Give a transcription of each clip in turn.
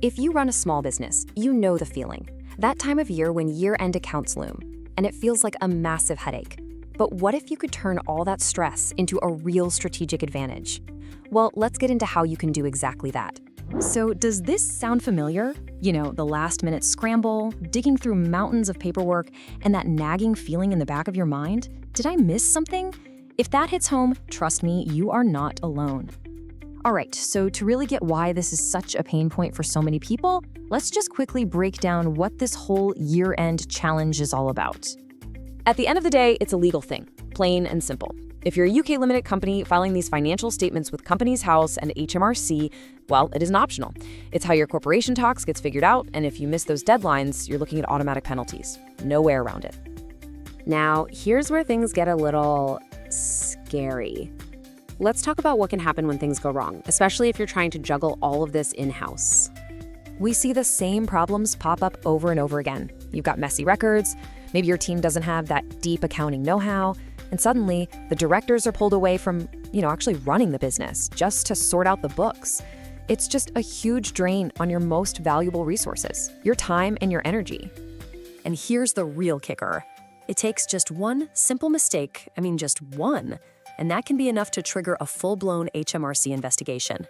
If you run a small business, you know the feeling. That time of year when year-end accounts loom, and it feels like a massive headache. But what if you could turn all that stress into a real strategic advantage? Well, let's get into how you can do exactly that. So, does this sound familiar? You know, the last-minute scramble, digging through mountains of paperwork, and that nagging feeling in the back of your mind? Did I miss something? If that hits home, trust me, you are not alone. All right, so to really get why this is such a pain point for so many people, let's just quickly break down what this whole year-end challenge is all about. At the end of the day, it's a legal thing, plain and simple. If you're a UK limited company filing these financial statements with Companies House and HMRC, well, it isn't optional. It's how your corporation tax gets figured out, and if you miss those deadlines, you're looking at automatic penalties. No way around it. Now, here's where things get a little scary. Let's talk about what can happen when things go wrong, especially if you're trying to juggle all of this in-house. We see the same problems pop up over and over again. You've got messy records, maybe your team doesn't have that deep accounting know-how, and suddenly the directors are pulled away from, actually running the business just to sort out the books. It's just a huge drain on your most valuable resources, your time and your energy. And here's the real kicker. It takes just one simple mistake, just one, and that can be enough to trigger a full-blown HMRC investigation.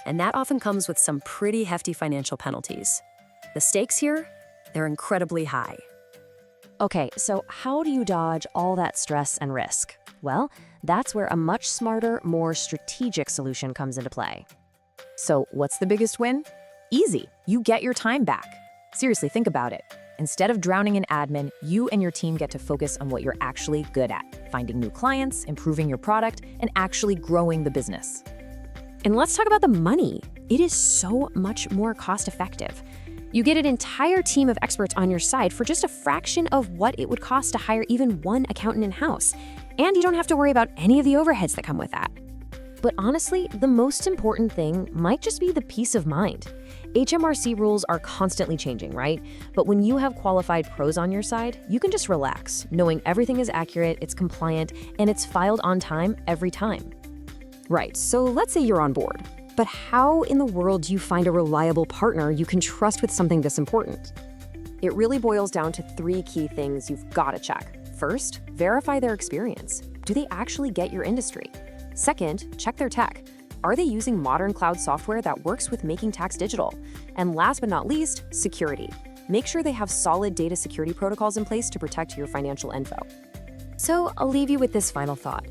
And that often comes with some pretty hefty financial penalties. The stakes here, they're incredibly high. Okay, so how do you dodge all that stress and risk? Well, that's where a much smarter, more strategic solution comes into play. So what's the biggest win? Easy, you get your time back. Seriously, think about it. Instead of drowning in admin, you and your team get to focus on what you're actually good at, finding new clients, improving your product, and actually growing the business. And let's talk about the money. It is so much more cost-effective. You get an entire team of experts on your side for just a fraction of what it would cost to hire even one accountant in-house. And you don't have to worry about any of the overheads that come with that. But honestly, the most important thing might just be the peace of mind. HMRC rules are constantly changing, right? But when you have qualified pros on your side, you can just relax, knowing everything is accurate, it's compliant, and it's filed on time every time. Right, so let's say you're on board. But how in the world do you find a reliable partner you can trust with something this important? It really boils down to 3 key things you've got to check. First, verify their experience. Do they actually get your industry? Second, check their tech. Are they using modern cloud software that works with making tax digital? And last but not least, security. Make sure they have solid data security protocols in place to protect your financial info. So I'll leave you with this final thought.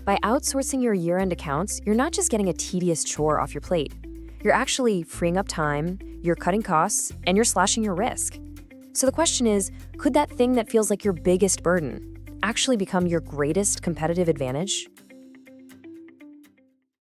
By outsourcing your year-end accounts, you're not just getting a tedious chore off your plate. You're actually freeing up time, you're cutting costs, and you're slashing your risk. So the question is, could that thing that feels like your biggest burden actually become your greatest competitive advantage?